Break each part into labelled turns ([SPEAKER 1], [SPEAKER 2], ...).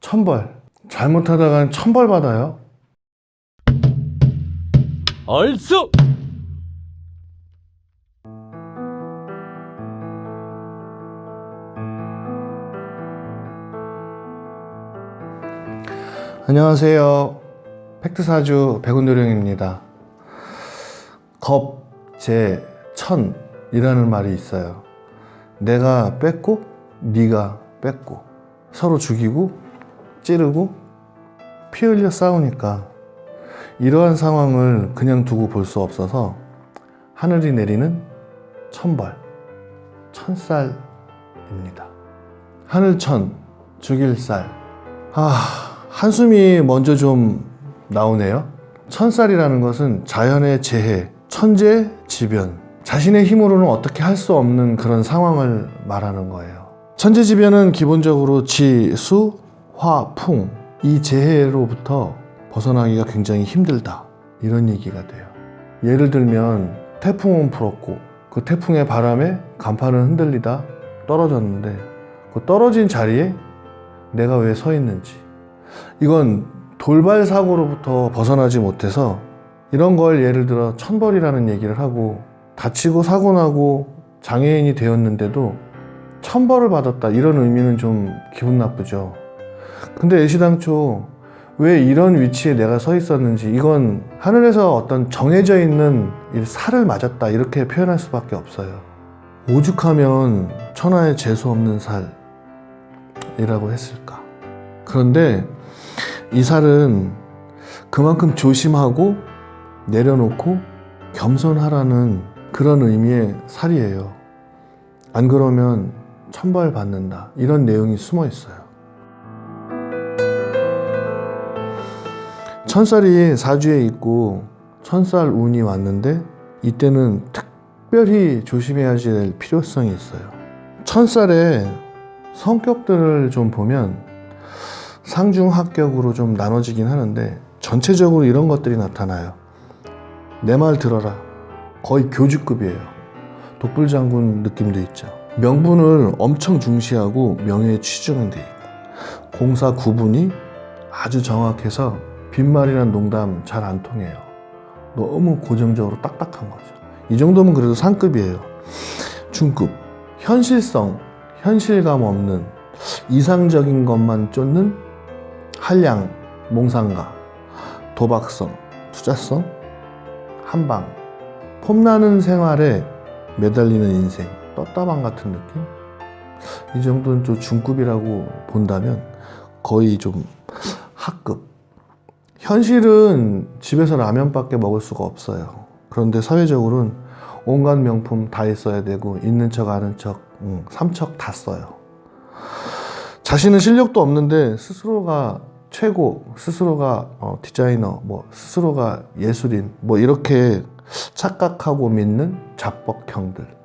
[SPEAKER 1] 천벌. 잘못하다간 천벌 받아요.
[SPEAKER 2] 얼쑤!
[SPEAKER 1] 안녕하세요. 팩트사주 백운도령입니다. 겁, 재, 천이라는 말이 있어요. 내가 뺏고 네가 뺏고 서로 죽이고 찌르고 피 흘려 싸우니까 이러한 상황을 그냥 두고 볼 수 없어서 하늘이 내리는 천벌, 천쌀입니다. 하늘천, 죽일 쌀. 한숨이 먼저 좀 나오네요. 천쌀이라는 것은 자연의 재해, 천재지변, 자신의 힘으로는 어떻게 할 수 없는 그런 상황을 말하는 거예요. 천재지변은 기본적으로 지, 수, 화, 풍, 이 재해로부터 벗어나기가 굉장히 힘들다, 이런 얘기가 돼요. 예를 들면 태풍은 불었고 그 태풍의 바람에 간판은 흔들리다 떨어졌는데 그 떨어진 자리에 내가 왜 서 있는지, 이건 돌발 사고로부터 벗어나지 못해서 이런 걸 예를 들어 천벌이라는 얘기를 하고, 다치고 사고 나고 장애인이 되었는데도 천벌을 받았다, 이런 의미는 좀 기분 나쁘죠. 근데 애시당초 왜 이런 위치에 내가 서 있었는지, 이건 하늘에서 어떤 정해져 있는 살을 맞았다, 이렇게 표현할 수밖에 없어요. 오죽하면 천하에 재수 없는 살이라고 했을까. 그런데 이 살은 그만큼 조심하고 내려놓고 겸손하라는 그런 의미의 살이에요. 안 그러면 천벌 받는다, 이런 내용이 숨어 있어요. 천쌀이 사주에 있고 천쌀 운이 왔는데 이때는 특별히 조심해야 될 필요성이 있어요. 천쌀의 성격들을 좀 보면 상중하격으로 좀 나눠지긴 하는데 전체적으로 이런 것들이 나타나요. 내 말 들어라, 거의 교주급이에요. 독불장군 느낌도 있죠. 명분을 엄청 중시하고 명예에 치중은 돼 있고, 공사 구분이 아주 정확해서 빈말이란 농담 잘 안 통해요. 너무 고정적으로 딱딱한 거죠. 이 정도면 그래도 상급이에요. 중급, 현실성, 현실감 없는 이상적인 것만 쫓는 한량, 몽상가, 도박성, 투자성, 한방, 폼나는 생활에 매달리는 인생, 떴다방 같은 느낌? 이 정도는 좀 중급이라고 본다면 거의 좀 하급. 현실은 집에서 라면밖에 먹을 수가 없어요. 그런데 사회적으로는 온갖 명품 다 있어야 되고 있는 척 아는 척, 삼척 다 써요. 자신은 실력도 없는데 스스로가 최고, 스스로가 디자이너, 스스로가 예술인, 이렇게 착각하고 믿는 자뻑형들.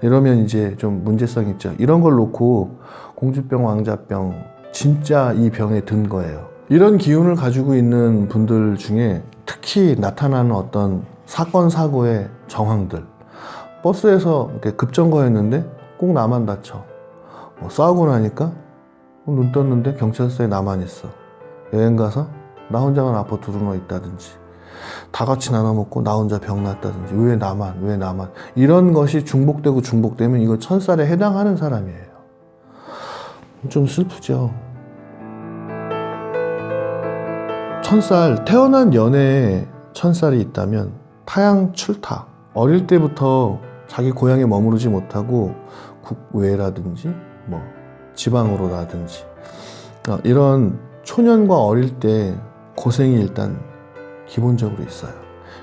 [SPEAKER 1] 이러면 이제 좀 문제성이 있죠. 이런 걸 놓고 공주병, 왕자병, 진짜 이 병에 든 거예요. 이런 기운을 가지고 있는 분들 중에 특히 나타나는 어떤 사건, 사고의 정황들. 버스에서 이렇게 급정거했는데 꼭 나만 다쳐. 싸우고 나니까 눈 떴는데 경찰서에 나만 있어. 여행 가서 나 혼자만 아파트 누워 있다든지, 다 같이 나눠 먹고 나 혼자 병 났다든지, 왜 나만. 이런 것이 중복되고 중복되면 이거 천쌀에 해당하는 사람이에요. 좀 슬프죠. 천쌀, 태어난 연애에 천쌀이 있다면 타양 출타, 어릴 때부터 자기 고향에 머무르지 못하고 국외라든지 지방으로라든지 이런 초년과 어릴 때 고생이 일단 기본적으로 있어요.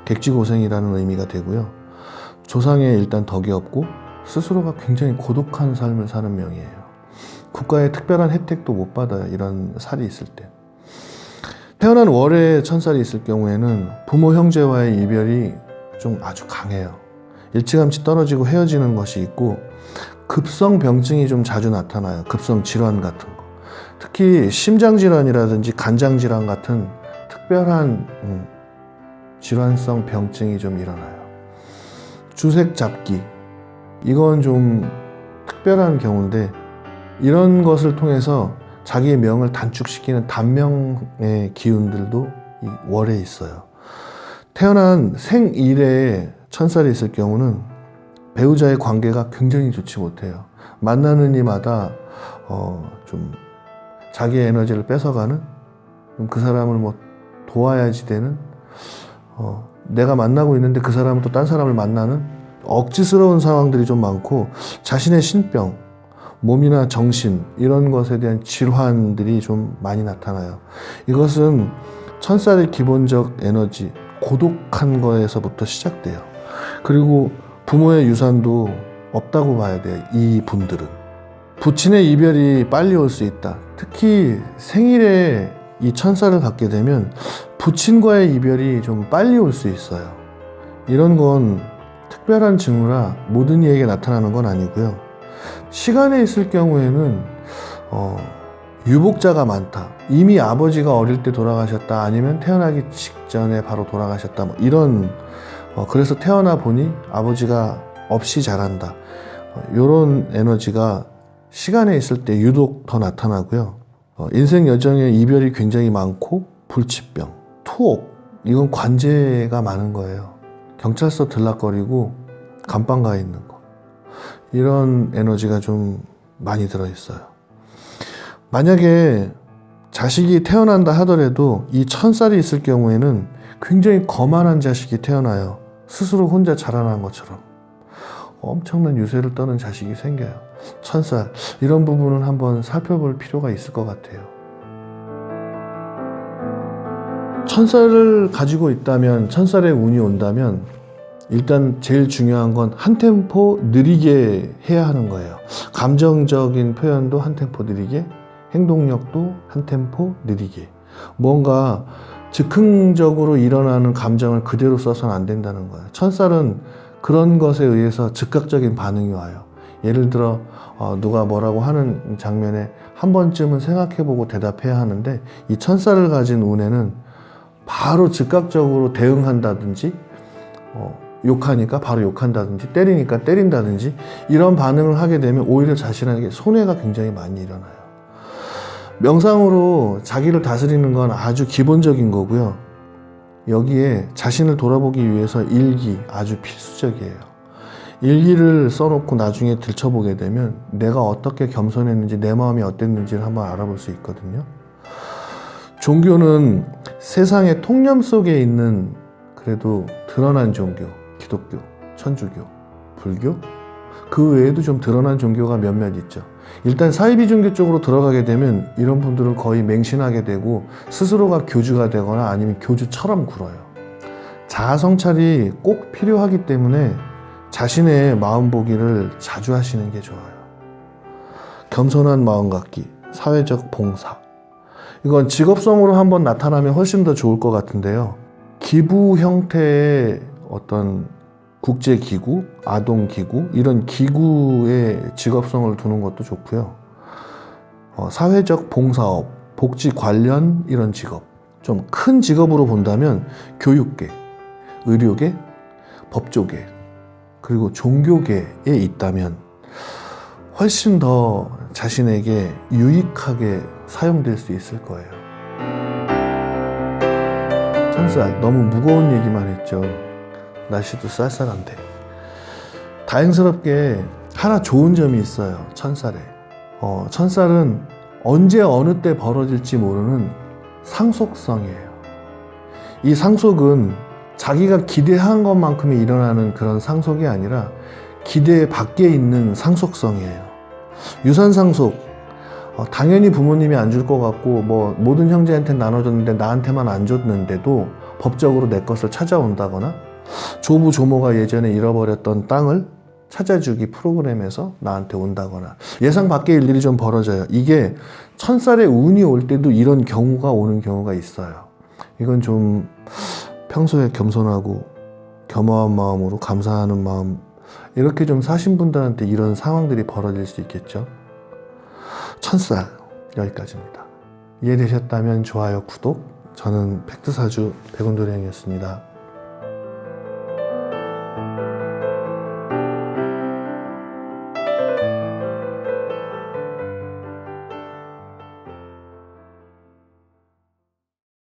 [SPEAKER 1] 객지고생이라는 의미가 되고요. 조상의 일단 덕이 없고 스스로가 굉장히 고독한 삶을 사는 명이에요. 국가의 특별한 혜택도 못 받아요, 이런 살이 있을 때. 태어난 월에 천살이 있을 경우에는 부모 형제와의 이별이 좀 아주 강해요. 일찌감치 떨어지고 헤어지는 것이 있고, 급성 병증이 좀 자주 나타나요. 급성 질환 같은 거. 특히 심장질환이라든지 간장질환 같은 특별한 질환성 병증이 좀 일어나요. 주색 잡기, 이건 좀 특별한 경우인데, 이런 것을 통해서 자기의 명을 단축시키는 단명의 기운들도 이 월에 있어요. 태어난 생일에 천살이 있을 경우는 배우자의 관계가 굉장히 좋지 못해요. 만나는 이마다 좀 자기의 에너지를 뺏어가는, 그 사람을 뭐 도와야지 되는, 내가 만나고 있는데 그 사람은 또 딴 사람을 만나는 억지스러운 상황들이 좀 많고, 자신의 신병, 몸이나 정신 이런 것에 대한 질환들이 좀 많이 나타나요. 이것은 천살의 기본적 에너지, 고독한 거에서부터 시작돼요. 그리고 부모의 유산도 없다고 봐야 돼요. 이 분들은 부친의 이별이 빨리 올 수 있다. 특히 생일에 이 천살을 갖게 되면 부친과의 이별이 좀 빨리 올 수 있어요. 이런 건 특별한 징후라 모든 이에게 나타나는 건 아니고요. 시간에 있을 경우에는 유복자가 많다. 이미 아버지가 어릴 때 돌아가셨다. 아니면 태어나기 직전에 바로 돌아가셨다. 뭐 이런 그래서 태어나 보니 아버지가 없이 자란다. 이런 에너지가 시간에 있을 때 유독 더 나타나고요. 인생 여정에 이별이 굉장히 많고, 불치병, 투옥, 이건 관제가 많은 거예요. 경찰서 들락거리고 감방 가 있는 거, 이런 에너지가 좀 많이 들어있어요. 만약에 자식이 태어난다 하더라도 이 천살이 있을 경우에는 굉장히 거만한 자식이 태어나요. 스스로 혼자 자라난 것처럼 엄청난 유세를 떠는 자식이 생겨요. 천살, 이런 부분은 한번 살펴볼 필요가 있을 것 같아요. 천살을 가지고 있다면, 천살의 운이 온다면 일단 제일 중요한 건 한 템포 느리게 해야 하는 거예요. 감정적인 표현도 한 템포 느리게, 행동력도 한 템포 느리게. 뭔가 즉흥적으로 일어나는 감정을 그대로 써서는 안 된다는 거예요. 천살은 그런 것에 의해서 즉각적인 반응이 와요. 예를 들어 누가 뭐라고 하는 장면에 한 번쯤은 생각해보고 대답해야 하는데, 이 천살을 가진 운에는 바로 즉각적으로 대응한다든지, 욕하니까 바로 욕한다든지, 때리니까 때린다든지, 이런 반응을 하게 되면 오히려 자신에게 손해가 굉장히 많이 일어나요. 명상으로 자기를 다스리는 건 아주 기본적인 거고요. 여기에 자신을 돌아보기 위해서 일기, 아주 필수적이에요. 일기를 써놓고 나중에 들춰보게 되면 내가 어떻게 겸손했는지, 내 마음이 어땠는지를 한번 알아볼 수 있거든요. 종교는 세상의 통념 속에 있는 그래도 드러난 종교, 기독교, 천주교, 불교, 그 외에도 좀 드러난 종교가 몇몇 있죠. 일단 사이비 종교 쪽으로 들어가게 되면 이런 분들은 거의 맹신하게 되고 스스로가 교주가 되거나 아니면 교주처럼 굴어요. 자아 성찰이 꼭 필요하기 때문에 자신의 마음 보기를 자주 하시는 게 좋아요. 겸손한 마음 갖기, 사회적 봉사, 이건 직업성으로 한번 나타나면 훨씬 더 좋을 것 같은데요. 기부 형태의 어떤 국제기구, 아동기구, 이런 기구에 직업성을 두는 것도 좋고요. 사회적 봉사업, 복지 관련 이런 직업, 좀 큰 직업으로 본다면 교육계, 의료계, 법조계, 그리고 종교계에 있다면 훨씬 더 자신에게 유익하게 사용될 수 있을 거예요. 천살, 너무 무거운 얘기만 했죠. 날씨도 쌀쌀한데. 다행스럽게 하나 좋은 점이 있어요. 천살에. 천살은 언제 어느 때 벌어질지 모르는 상속성이에요. 이 상속은 자기가 기대한 것만큼이 일어나는 그런 상속이 아니라 기대 밖에 있는 상속성이에요. 유산 상속, 당연히 부모님이 안 줄 것 같고 뭐 모든 형제한테 나눠줬는데 나한테만 안 줬는데도 법적으로 내 것을 찾아온다거나, 조부 조모가 예전에 잃어버렸던 땅을 찾아주기 프로그램에서 나한테 온다거나, 예상 밖의 일들이 좀 벌어져요. 이게 천살의 운이 올 때도 이런 경우가 오는 경우가 있어요. 이건 좀 평소에 겸손하고 겸허한 마음으로 감사하는 마음, 이렇게 좀 사신 분들한테 이런 상황들이 벌어질 수 있겠죠. 천살, 여기까지입니다. 이해되셨다면 좋아요, 구독. 저는 팩트사주 백운도령이었습니다.